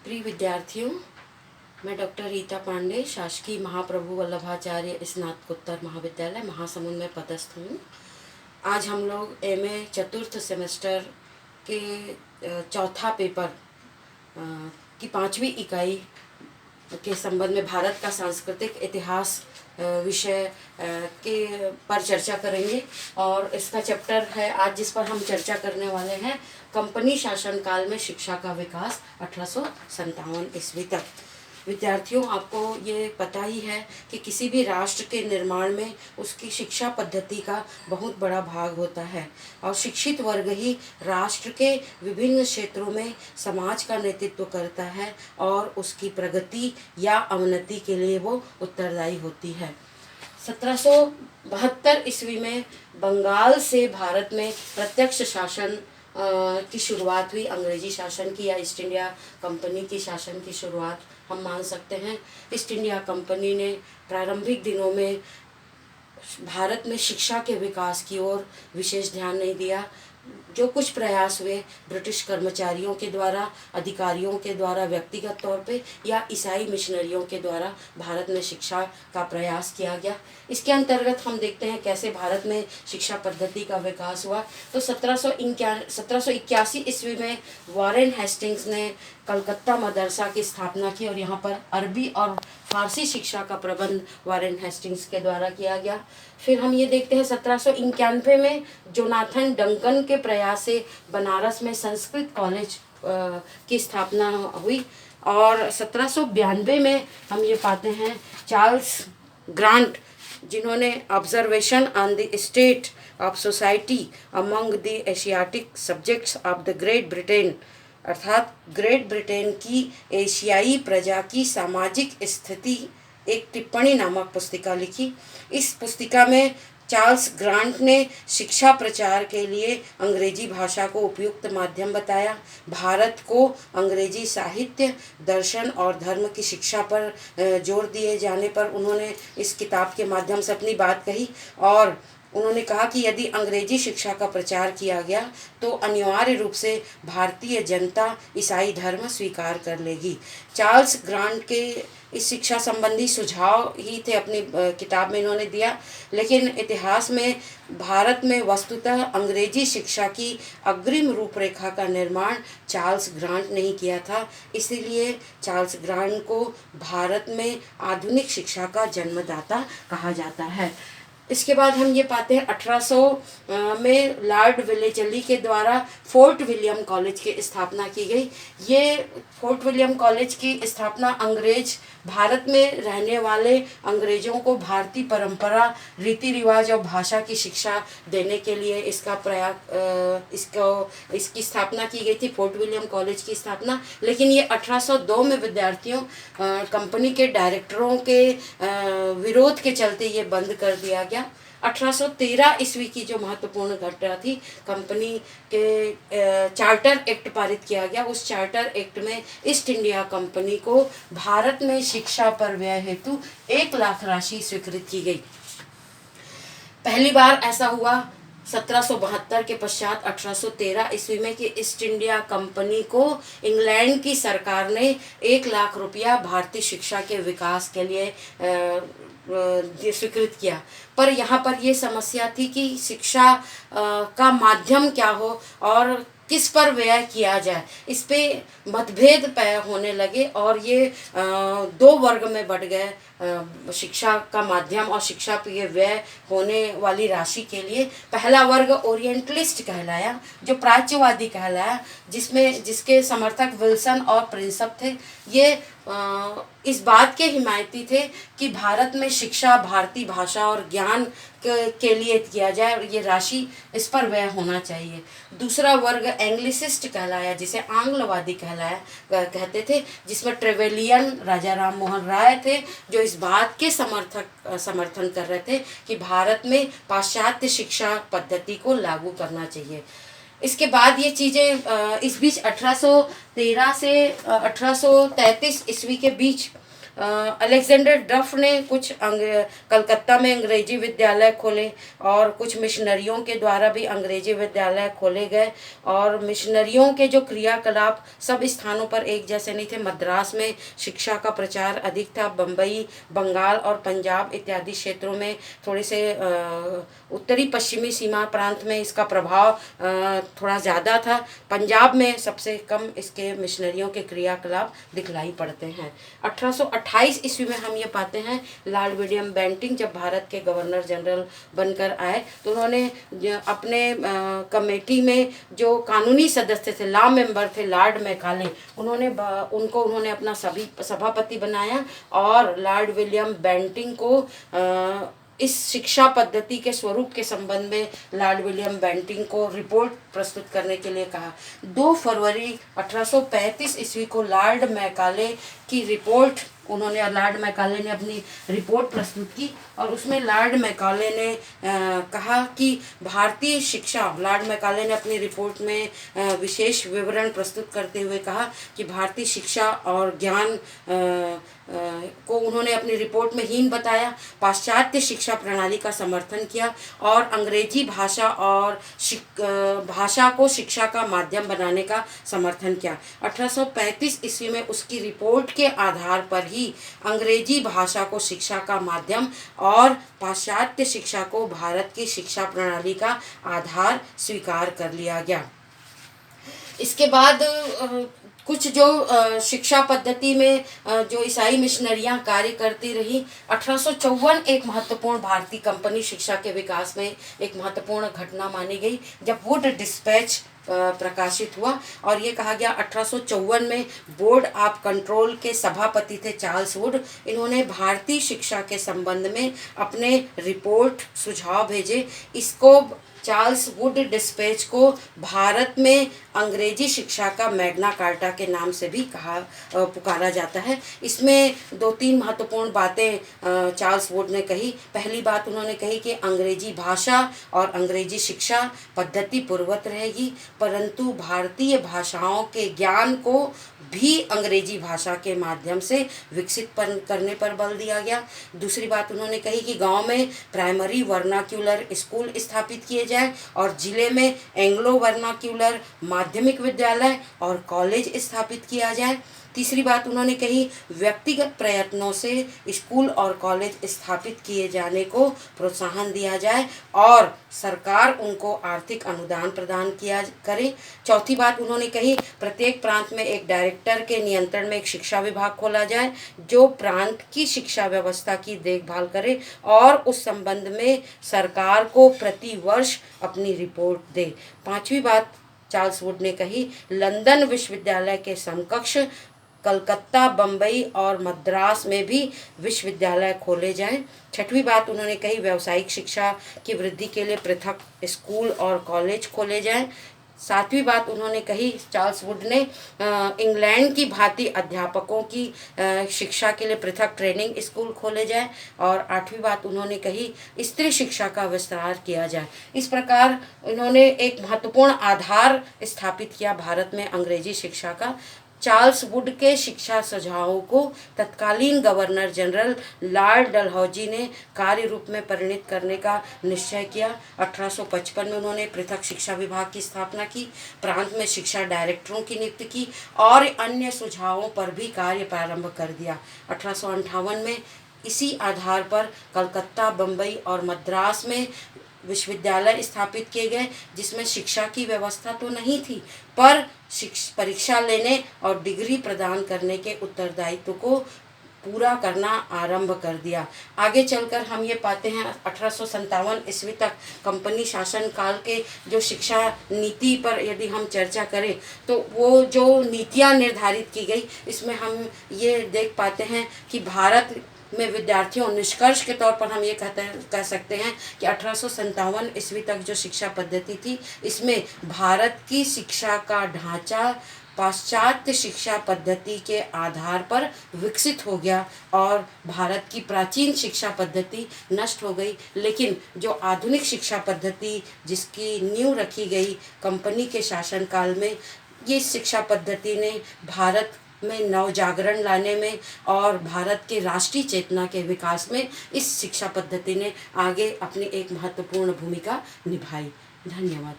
प्रिय विद्यार्थियों, मैं डॉक्टर रीता पांडे, शासकीय महाप्रभु वल्लभाचार्य स्नातकोत्तर महाविद्यालय महासमुंद में पदस्थ हूँ। आज हम लोग एमए चतुर्थ सेमेस्टर के चौथा पेपर की 5वीं इकाई के संबंध में भारत का सांस्कृतिक इतिहास विषय के पर चर्चा करेंगे। और इसका चैप्टर है आज जिस पर हम चर्चा करने वाले हैं, कंपनी शासन काल में शिक्षा का विकास 1857 ईस्वी तक। विद्यार्थियों, आपको ये पता ही है कि किसी भी राष्ट्र के निर्माण में उसकी शिक्षा पद्धति का बहुत बड़ा भाग होता है और शिक्षित वर्ग ही राष्ट्र के विभिन्न क्षेत्रों में समाज का नेतृत्व करता है और उसकी प्रगति या अवनति के लिए वो उत्तरदायी होती है। 1772 ईस्वी में बंगाल से भारत में प्रत्यक्ष शासन की शुरुआत हुई। अंग्रेजी शासन की या ईस्ट इंडिया कंपनी की शासन की शुरुआत हम मान सकते हैं। ईस्ट इंडिया कंपनी ने प्रारंभिक दिनों में भारत में शिक्षा के विकास की ओर विशेष ध्यान नहीं दिया। जो कुछ प्रयास हुए ब्रिटिश कर्मचारियों के द्वारा, अधिकारियों के द्वारा व्यक्तिगत तौर पे या ईसाई मिशनरियों के द्वारा भारत में शिक्षा का प्रयास किया गया। इसके अंतर्गत हम देखते हैं कैसे भारत में शिक्षा पद्धति का विकास हुआ। तो 1781 ईस्वी में वॉरेन हेस्टिंग्स ने कलकत्ता मदरसा की स्थापना की और यहाँ पर अरबी और फारसी शिक्षा का प्रबंध वॉरेन हेस्टिंग्स के द्वारा किया गया। फिर हम ये देखते हैं 1791 में जोनाथन डंकन के प्रयास से बनारस में संस्कृत कॉलेज की स्थापना हुई। और 1792 में हम ये पाते हैं चार्ल्स ग्रांट, जिन्होंने observation on the state of society among the Asiatic subjects of the great Britain, अर्थात ग्रेट ब्रिटेन की एशियाई प्रजा की सामाजिक स्थिति एक टिप्पणी नामक पुस्तिका लिखी। इस पुस्तिका में चार्ल्स ग्रांट ने शिक्षा प्रचार के लिए अंग्रेजी भाषा को उपयुक्त माध्यम बताया। भारत को अंग्रेजी साहित्य, दर्शन और धर्म की शिक्षा पर जोर दिए जाने पर उन्होंने इस किताब के माध्यम से अपनी बात कही और उन्होंने कहा कि यदि अंग्रेजी शिक्षा का प्रचार किया गया तो अनिवार्य रूप से भारतीय जनता ईसाई धर्म स्वीकार कर लेगी। चार्ल्स ग्रांट के इस शिक्षा संबंधी सुझाव ही थे अपनी किताब में इन्होंने दिया, लेकिन इतिहास में भारत में वस्तुतः अंग्रेजी शिक्षा की अग्रिम रूपरेखा का निर्माण चार्ल्स ग्रांट ने ही किया था। इसीलिए चार्ल्स ग्रांट को भारत में आधुनिक शिक्षा का जन्मदाता कहा जाता है। इसके बाद हम ये पाते हैं 1800 में लॉर्ड वेलेस्ली के द्वारा फोर्ट विलियम कॉलेज की स्थापना की गई। ये फोर्ट विलियम कॉलेज की स्थापना अंग्रेज भारत में रहने वाले अंग्रेज़ों को भारतीय परंपरा, रीति रिवाज और भाषा की शिक्षा देने के लिए इसकी स्थापना की गई थी, फोर्ट विलियम कॉलेज की स्थापना। लेकिन ये 1802 में विद्यार्थियों कंपनी के डायरेक्टरों के विरोध के चलते ये बंद कर दिया गया। 1813 ईस्वी की जो महत्वपूर्ण घटना थी, कंपनी के चार्टर एक्ट पारित किया गया। उस चार्टर एक्ट में ईस्ट इंडिया कंपनी को भारत में शिक्षा पर व्यय हेतु 1 लाख राशि स्वीकृत की गई। पहली बार ऐसा हुआ 1772 के पश्चात 1813 ईस्वी में कि ईस्ट इंडिया कंपनी को इंग्लैंड की सरकार ने 1 लाख रुपया भारतीय शिक्षा के विकास के लिए स्वीकृत किया। पर यहाँ पर ये समस्या थी कि शिक्षा का माध्यम क्या हो और किस पर व्यय किया जाए, इस पे मतभेद होने लगे और ये 2 वर्ग में बढ़ गए, शिक्षा का माध्यम और शिक्षा पे व्यय होने वाली राशि के लिए। पहला वर्ग ओरिएंटलिस्ट कहलाया, जो प्राच्यवादी कहलाया, जिसके समर्थक विल्सन और प्रिंसप थे। ये इस बात के हिमायती थे कि भारत में शिक्षा भारतीय भाषा और ज्ञान के लिए किया जाए और ये राशि इस पर व्यय होना चाहिए। दूसरा वर्ग एंग्लिसिस्ट कहलाया, जिसे आंग्लवादी कहते थे, जिसमें ट्रेवेलियन राजा राम मोहन राय थे, जो इस बात के समर्थन कर रहे थे कि भारत में पाश्चात्य शिक्षा पद्धति को लागू करना चाहिए। इसके बाद ये चीज़ें इस बीच 1813 से 1833 ईस्वी के बीच अलेक्जेंडर डफ ने कुछ कलकत्ता में अंग्रेजी विद्यालय खोले और कुछ मिशनरियों के द्वारा भी अंग्रेजी विद्यालय खोले गए। और मिशनरियों के जो क्रियाकलाप सब स्थानों पर एक जैसे नहीं थे। मद्रास में शिक्षा का प्रचार अधिक था। बम्बई, बंगाल और पंजाब इत्यादि क्षेत्रों में थोड़े से उत्तरी पश्चिमी सीमा प्रांत में इसका प्रभाव थोड़ा ज़्यादा था। पंजाब में सबसे कम इसके मिशनरियों के क्रियाकलाप दिखलाई पड़ते हैं। 1828 ईस्वी में हम ये पाते हैं लॉर्ड विलियम बेंटिंक जब भारत के गवर्नर जनरल बनकर आए तो उन्होंने अपने कमेटी में जो कानूनी सदस्य थे, लॉ मेंबर थे, लॉर्ड मैकाले, उन्होंने अपना सभापति बनाया और लॉर्ड विलियम बेंटिंक को इस शिक्षा पद्धति के स्वरूप के संबंध में लॉर्ड विलियम बेंटिंक को रिपोर्ट प्रस्तुत करने के लिए कहा। 2 फरवरी 1835 ईस्वी को लॉर्ड मैकाले की रिपोर्ट लॉर्ड मैकाले ने अपनी रिपोर्ट प्रस्तुत की और उसमें लॉर्ड मैकाले ने कहा कि भारतीय शिक्षा, लॉर्ड मैकाले ने अपनी रिपोर्ट में विशेष विवरण प्रस्तुत करते हुए कहा कि भारतीय शिक्षा और ज्ञान को उन्होंने अपनी रिपोर्ट में हीन बताया, पाश्चात्य शिक्षा प्रणाली का समर्थन किया और अंग्रेजी भाषा को शिक्षा का माध्यम बनाने का समर्थन किया। 1835 ईस्वी में उसकी रिपोर्ट के आधार पर ही अंग्रेजी भाषा को शिक्षा का माध्यम और पाश्चात्य शिक्षा को भारत की शिक्षा प्रणाली का आधार स्वीकार कर लिया गया। इसके बाद कुछ जो शिक्षा पद्धति में जो ईसाई मिशनरियां कार्य करती रही। 1854 एक महत्वपूर्ण भारतीय कंपनी शिक्षा के विकास में एक महत्वपूर्ण घटना मानी गई जब वुड डिस्पैच प्रकाशित हुआ और ये कहा गया 1854 में बोर्ड ऑफ कंट्रोल के सभापति थे चार्ल्स वुड। इन्होंने भारतीय शिक्षा के संबंध में अपने रिपोर्ट सुझाव भेजे। इसको चार्ल्स वुड डिस्पैच को भारत में अंग्रेजी शिक्षा का मैग्ना कार्टा के नाम से भी पुकारा जाता है। इसमें 2-3 महत्वपूर्ण बातें चार्ल्स वुड ने कही। पहली बात उन्होंने कही कि अंग्रेजी भाषा और अंग्रेजी शिक्षा पद्धति पूर्ववत रहेगी, परंतु भारतीय भाषाओं के ज्ञान को भी अंग्रेजी भाषा के माध्यम से विकसित करने पर बल दिया गया। दूसरी बात उन्होंने कही कि गांव में प्राइमरी वर्नाक्यूलर स्कूल स्थापित किए जाए और जिले में एंग्लो वर्नाक्यूलर माध्यमिक विद्यालय और कॉलेज स्थापित किया जाए। तीसरी बात उन्होंने कही व्यक्तिगत प्रयत्नों से स्कूल और कॉलेज स्थापित किए जाने को प्रोत्साहन दिया जाए और सरकार उनको आर्थिक अनुदान प्रदान किया करे। चौथी बात उन्होंने कही प्रत्येक प्रांत में एक डायरेक्टर के नियंत्रण में एक शिक्षा विभाग खोला जाए जो प्रांत की शिक्षा व्यवस्था की देखभाल करे और उस संबंध में सरकार को प्रति वर्ष अपनी रिपोर्ट दे। पांचवी बात चार्ल्स वुड ने कही लंदन विश्वविद्यालय के समकक्ष कलकत्ता, बम्बई और मद्रास में भी विश्वविद्यालय खोले जाएं। छठवीं बात उन्होंने कही व्यावसायिक शिक्षा की वृद्धि के लिए पृथक स्कूल और कॉलेज खोले जाएं। सातवीं बात उन्होंने कही चार्ल्स वुड ने इंग्लैंड की भांति अध्यापकों की शिक्षा के लिए पृथक ट्रेनिंग स्कूल खोले जाए। और आठवीं बात उन्होंने कही स्त्री शिक्षा का विस्तार किया जाए। इस प्रकार इन्होंने एक महत्वपूर्ण आधार स्थापित किया भारत में अंग्रेजी शिक्षा का। चार्ल्स वुड के शिक्षा सुझावों को तत्कालीन गवर्नर जनरल लॉर्ड डलहौजी ने कार्य रूप में परिणत करने का निश्चय किया। 1855 में उन्होंने पृथक शिक्षा विभाग की स्थापना की, प्रांत में शिक्षा डायरेक्टरों की नियुक्ति की और अन्य सुझावों पर भी कार्य प्रारंभ कर दिया। 1858 में इसी आधार पर कलकत्ता, बम्बई और मद्रास में विश्वविद्यालय स्थापित किए गए जिसमें शिक्षा की व्यवस्था तो नहीं थी पर परीक्षा लेने और डिग्री प्रदान करने के उत्तरदायित्व को पूरा करना आरंभ कर दिया। आगे चलकर हम ये पाते हैं 1857 ईस्वी तक कंपनी शासन काल के जो शिक्षा नीति पर यदि हम चर्चा करें तो वो जो नीतियाँ निर्धारित की गई इसमें हम ये देख पाते हैं कि भारत में विद्यार्थियों निष्कर्ष के तौर पर हम ये कह सकते हैं कि 1857 ईस्वी तक जो शिक्षा पद्धति थी इसमें भारत की शिक्षा का ढांचा पाश्चात्य शिक्षा पद्धति के आधार पर विकसित हो गया और भारत की प्राचीन शिक्षा पद्धति नष्ट हो गई। लेकिन जो आधुनिक शिक्षा पद्धति जिसकी नींव रखी गई कंपनी के शासनकाल में, ये शिक्षा पद्धति ने भारत में नवजागरण लाने में और भारत के राष्ट्रीय चेतना के विकास में इस शिक्षा पद्धति ने आगे अपनी एक महत्वपूर्ण भूमिका निभाई। धन्यवाद।